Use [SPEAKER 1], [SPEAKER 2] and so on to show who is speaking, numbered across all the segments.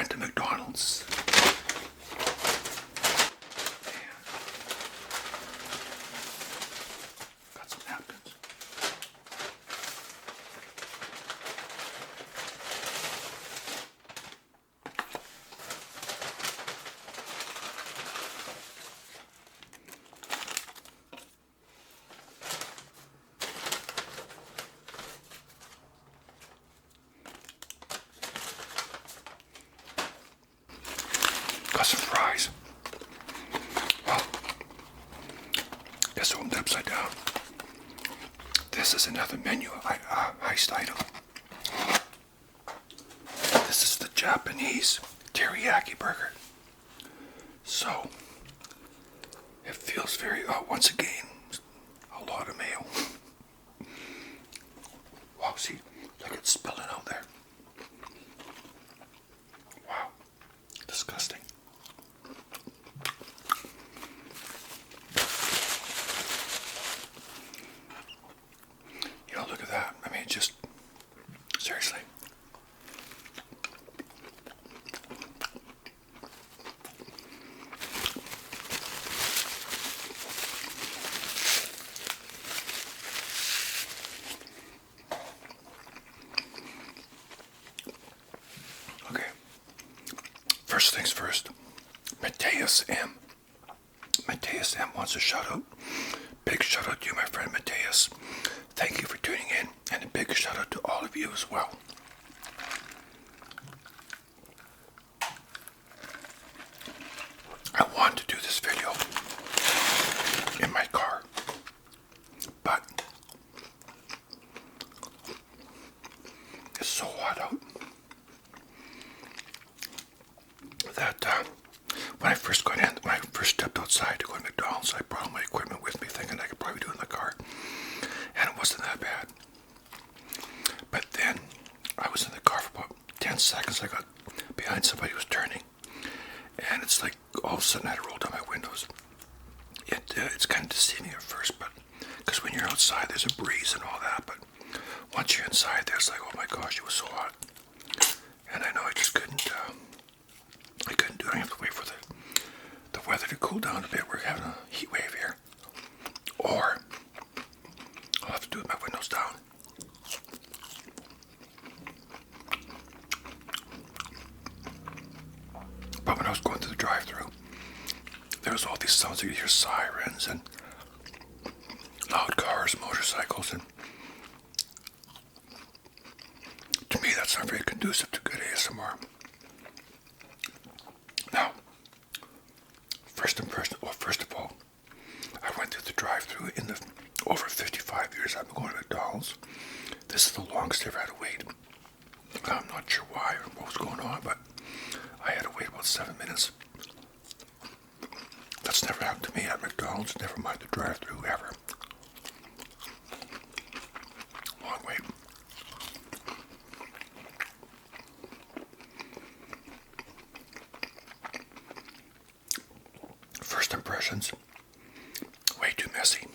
[SPEAKER 1] went to McDonald's. Got some napkins. Got some fries. Well, it's opened upside down. This is another menu heist item. This is the Japanese teriyaki burger. So, it feels very, once again, a lot of mayo. Wow, see, like it's spilling out there. Wow, disgusting. You know, look at that. I mean, just, seriously. Okay. First things first. Mateus M. Mateus M wants a shout out. Big shout out to you, my friend Mateus. Thank you for tuning in, and a big shout out to all of you as well. I want to do this video in my car, but it's so hot out that when I first stepped outside to go to McDonald's, I brought all my equipment with me, thinking I could probably do it in the car, and it wasn't that bad. But then I was in the car for about 10 seconds. I got behind somebody who was turning, and it's like all of a sudden I had to roll down my windows. It's kind of deceiving at first, but because when you're outside there's a breeze and all that, but once you're inside there's like, oh my gosh, it was so hot. And I know I just couldn't do it. I have to wait for the weather to cool down a bit. We're having a heat wave here. Or I'll have to do it with my windows down. But when I was going through the drive-thru, there was all these sounds. You could hear sirens and loud cars, motorcycles, and to me that's not very conducive to good ASMR. Now, first of all, I went through the drive-thru in the over 55 years I've been going to McDonald's. This is the longest I've ever had to wait. I'm not sure why or what was going on, but I had to wait about 7 minutes. That's never happened to me at McDonald's, never mind the drive-thru ever. Long wait. First impressions, way too messy.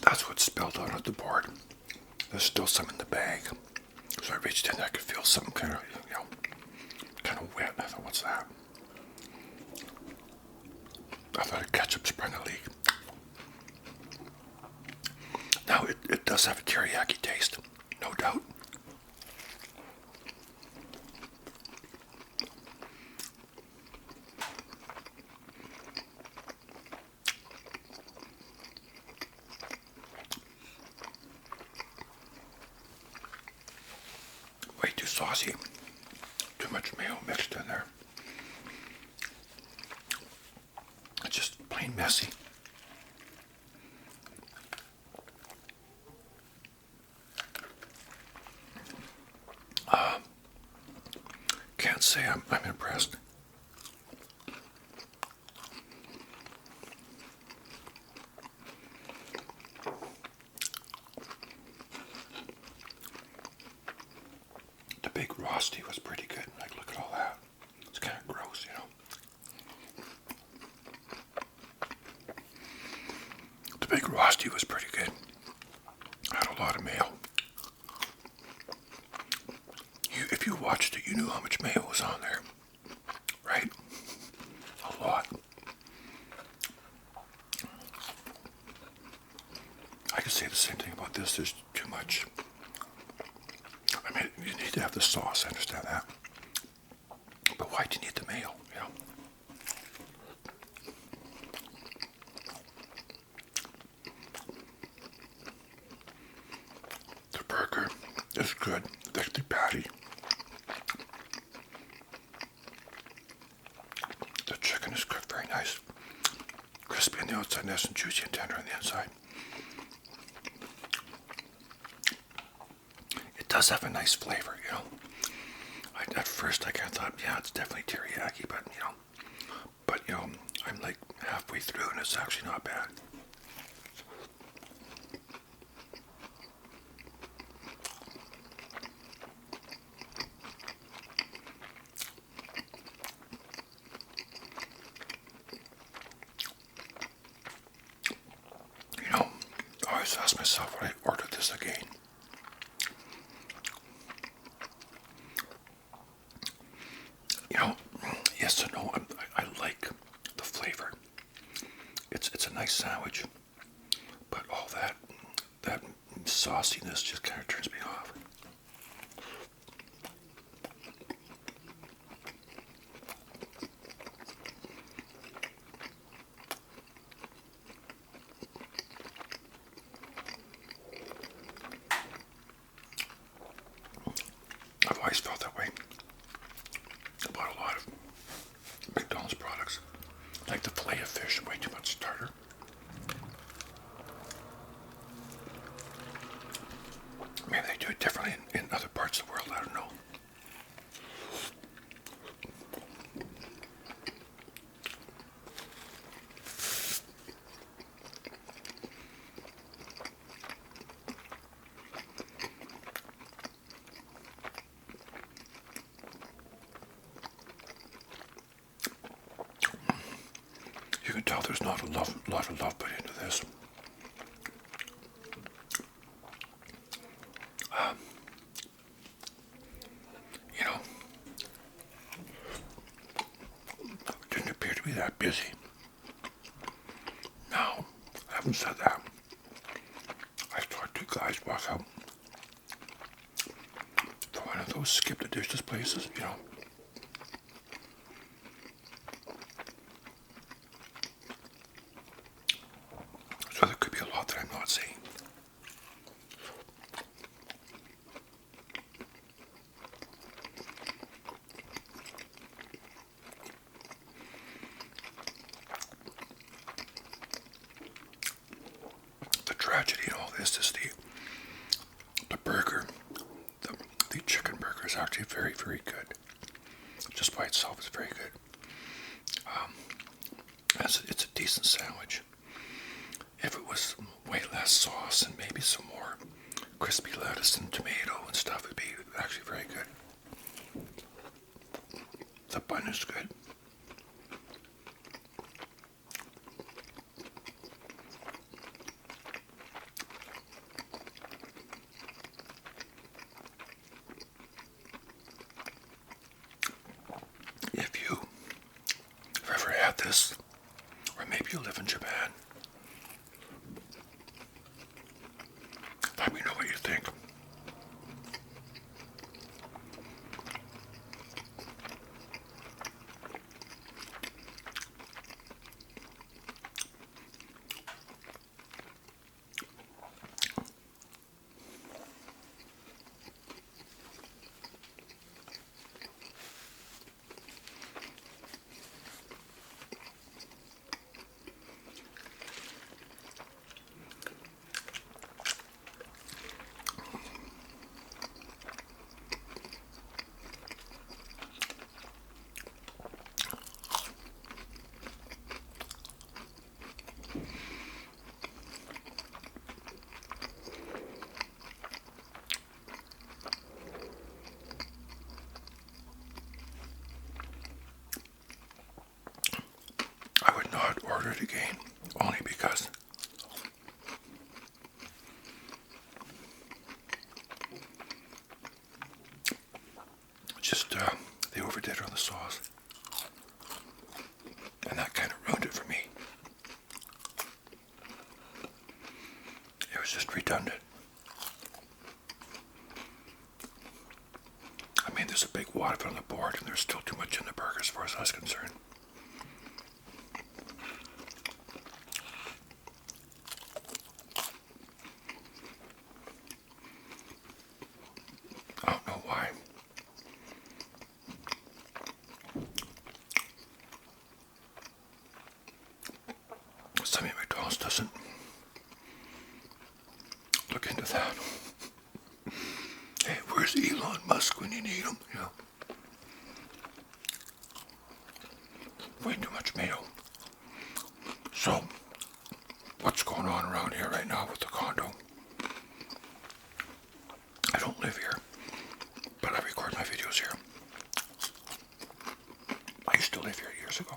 [SPEAKER 1] That's what spilled out of the board. There's still some in the bag. So I reached in, I could feel something kind of, kind of wet. I thought, what's that? I thought a ketchup sprung a leak. Now, it does have a teriyaki taste, no doubt. Way too saucy. Too much mayo mixed in there. It's just plain messy. Can't say I'm impressed. The big Rosti was pretty good. Like, look at all that. It's kind of gross, you know. Frosty was pretty good. Had a lot of mayo. If you watched it, you knew how much mayo was on there, right? A lot. I could say the same thing about this. There's too much. I mean, you need to have the sauce. I understand that. But why do you need the mayo? You know. The burger is good. The patty. The chicken is cooked very nice. Crispy on the outside, nice and juicy and tender on the inside. It does have a nice flavor, you know. At first I kind of thought, yeah, it's definitely teriyaki, but I'm like halfway through and it's actually not bad. I always ask myself, would I order this again? Yes and no. I like the flavor. It's a nice sandwich, but all that sauciness just kind of turns me off. I've always felt that way about a lot of McDonald's products. Like the fillet of fish, way too much starter. Maybe they do it differently in other parts of the world, I don't know. You can tell there's not a lot of love put into this. It didn't appear to be that busy. Now, having said that, I saw two guys walk out for one of those skip the dishes places, So there could be a lot that I'm not seeing. The tragedy in all this is the burger. The chicken burger is actually very, very good. Just by itself, it's very good. It's a decent sandwich. If it was way less sauce and maybe some more crispy lettuce and tomato and stuff, it'd be actually very good. The bun is good. If you've ever had this, or maybe you live in Japan, let me know what you think. I would not order it again, only because redundant. I mean, there's a big wad of it on the board, and there's still too much in the burger as far as I was concerned. I don't know why. Somebody at McDonald's doesn't look into that. Hey, where's Elon Musk when you need him? You know, way too much tomato. So, what's going on around here right now with the condo? I don't live here, but I record my videos here. I used to live here years ago.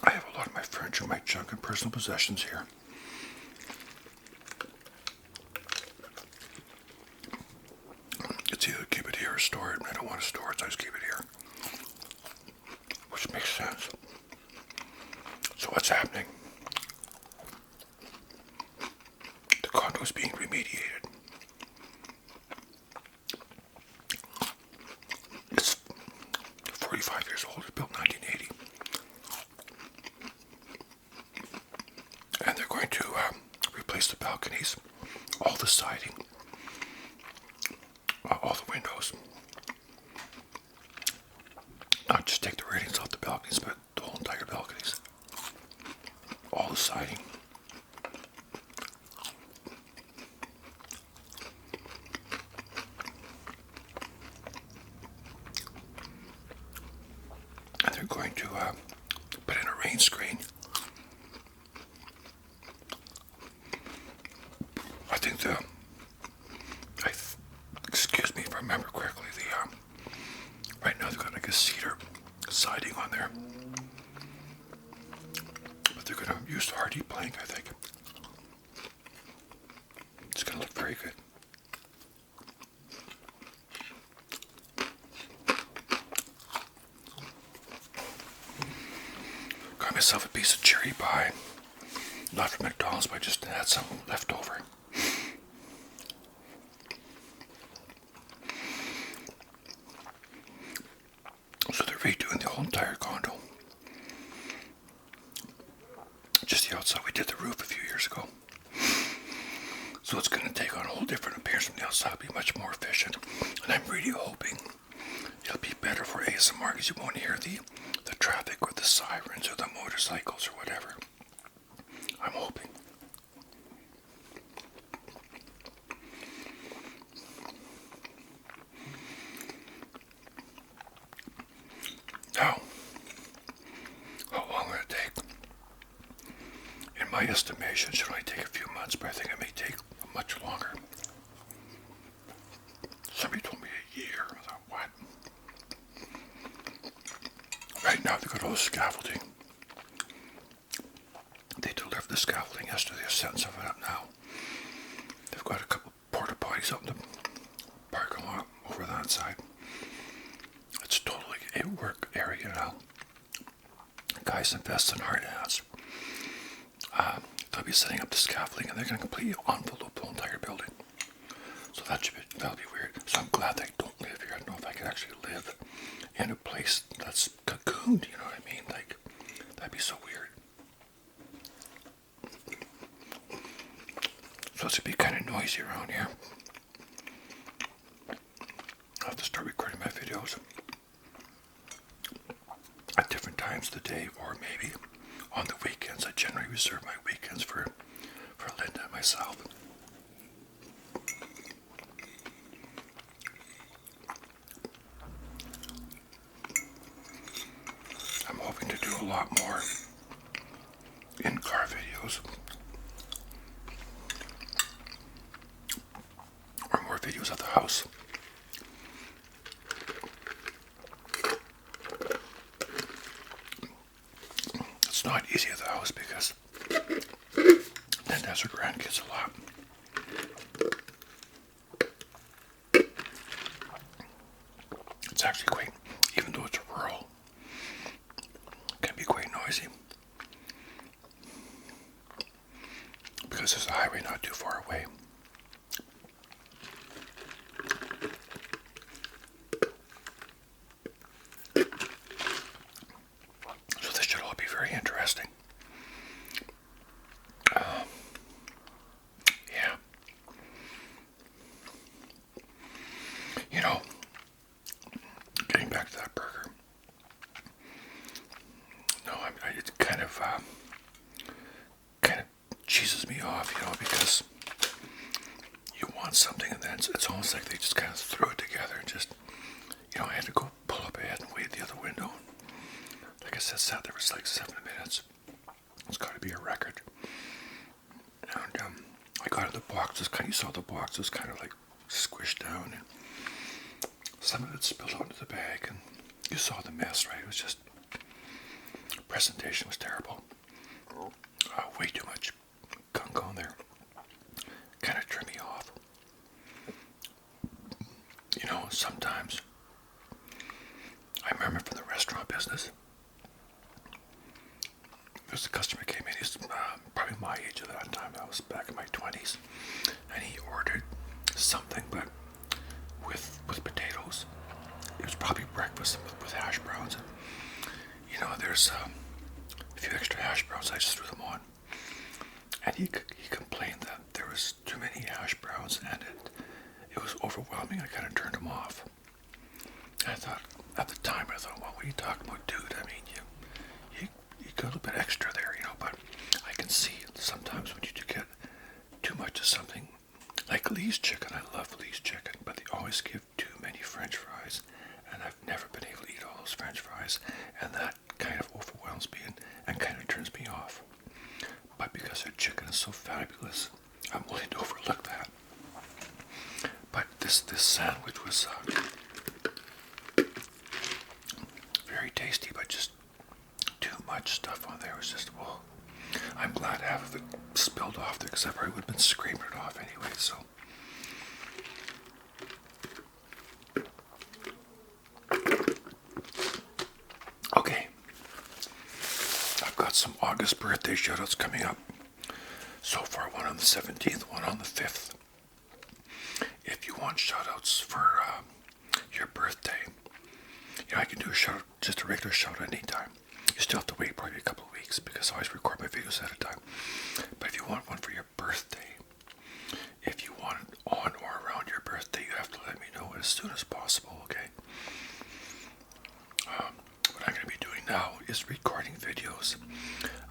[SPEAKER 1] I have a lot of my furniture, my junk, and personal possessions here. It's either keep it here or store it. I don't want to store it, so I just keep it here. Which makes sense. So what's happening? The condo is being remediated. It's 45 years old. It's built in 1980. And they're going to replace the balconies, all the siding, all the windows. Not just take the railings off the balconies, but the whole entire balconies. All the siding. And they're going to put in a rain screen. I think excuse me if I remember correctly, right now they've got like a cedar siding on there. But they're going to use hardy plank, I think. It's going to look very good. Got myself a piece of cherry pie. Not from McDonald's, but I just had some left over. So they're redoing the whole entire condo. Just the outside. We did the roof a few years ago. So it's going to take on a whole different appearance from the outside. It'll be much more efficient. And I'm really hoping it'll be better for ASMR because you won't hear the traffic or the sirens or the motorcycles or whatever. I'm hoping. Now, how long will it take? In my estimation, it should only take a few months, but I think it may take much longer. Somebody told me a year. I thought, what? Right now, they've got all the scaffolding. They delivered the scaffolding yesterday. They're setting some of it up now. They've got a couple porta potties up in the parking lot over that side. It's totally a work area now. Guys invest in hard hats. They'll be setting up the scaffolding, and they're going to completely envelope the whole entire building. So that'll be weird. So I'm glad I don't live here. I don't know if I could actually live in a place that's cocooned. You know what I mean? Like, that'd be so weird. So it's going to be kind of noisy around here. I'll have to start recording my videos at different times of the day, or maybe on the weekends. I generally reserve my weekends for Linda and myself. I'm hoping to do a lot more in-car videos. Or more videos at the house. It's not easy at the house because Linda has her grandkids a lot. It's actually quite, even though it's rural, it can be quite noisy. because there's a highway not too far away. So this should all be very interesting. Yeah. You know, getting back to that burger. No, it kind of cheeses me off, because you want something and then it's almost like they just kind of throw it together and just, I had to go pull up ahead and wait the other window. Like I said, sat there for like 7 minutes. It's got to be a record. And I got in the box. You saw the box was kind of like squished down, and some of it spilled onto the bag, and you saw the mess, right? It was just, presentation was terrible. Way too much gunk on there. Kind of turned me off. Sometimes, I remember from the restaurant business, there's a customer came in, he's probably my age at that time, I was back in my 20s, and he ordered something, but with potatoes. It was probably breakfast with hash browns, and there's a few extra hash browns, I just threw them on, and he complained that there was too many hash browns, and it was overwhelming. I kind of turned him off. And I thought, at the time, well, what are you talking about, dude? I mean, you got a little bit extra there, but I can see sometimes when you do get too much of something, like Lee's chicken. I love Lee's chicken, but they always give too many French fries, and I've never been able to eat all those French fries, and that kind of overwhelms me and kind of turns me off. But because their chicken is so fabulous, I'm willing to overlook that. But this sandwich was very tasty, but just too much stuff on there. It was just, well, I'm glad half of it spilled off there, because I probably would have been screaming it off anyway, so. Okay. I've got some August birthday shoutouts coming up. So far, one on the 17th, one on the 5th. If you want shoutouts for your birthday, I can do a shout, just a regular shout anytime. You still have to wait probably a couple of weeks because I always record my videos at a time. But if you want one for your birthday, if you want it on or around your birthday, you have to let me know as soon as possible, okay? What I'm going to be doing now is recording videos.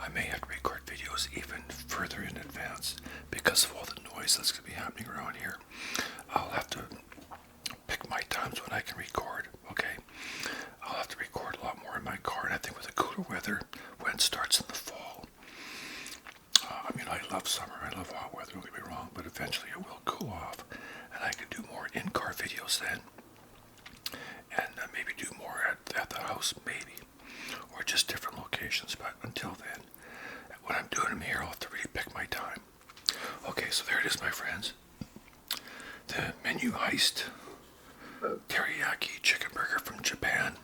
[SPEAKER 1] I may have to record videos even further in advance because of all the noise that's going to be happening around here. I'll have to pick my times when I can record, okay? I'll have to record a lot more in my car, and I think with the cooler weather, when it starts in the fall, I love summer, I love hot weather, don't get me wrong, but eventually it will cool off, and I can do more in-car videos then, and maybe do more at the house, maybe, or just different locations, but until then, when I'm doing them here, I'll have to really pick my time. Okay, so there it is, my friends. The menu Heist Teriyaki chicken burger from Japan.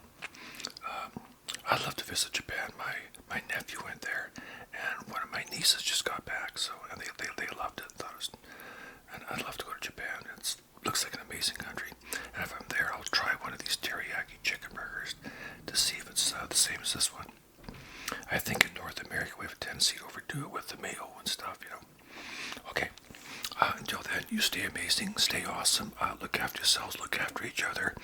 [SPEAKER 1] I'd love to visit Japan. My nephew went there, and one of my nieces just got back, and they loved it. And I'd love to go to Japan. It looks like an amazing country. And if I'm there, I'll try one of these teriyaki chicken burgers to see if it's the same as this one. I think in North America we have a tendency to overdo it with the mayo and stuff, Okay. Until then, you stay amazing, stay awesome, look after yourselves, look after each other,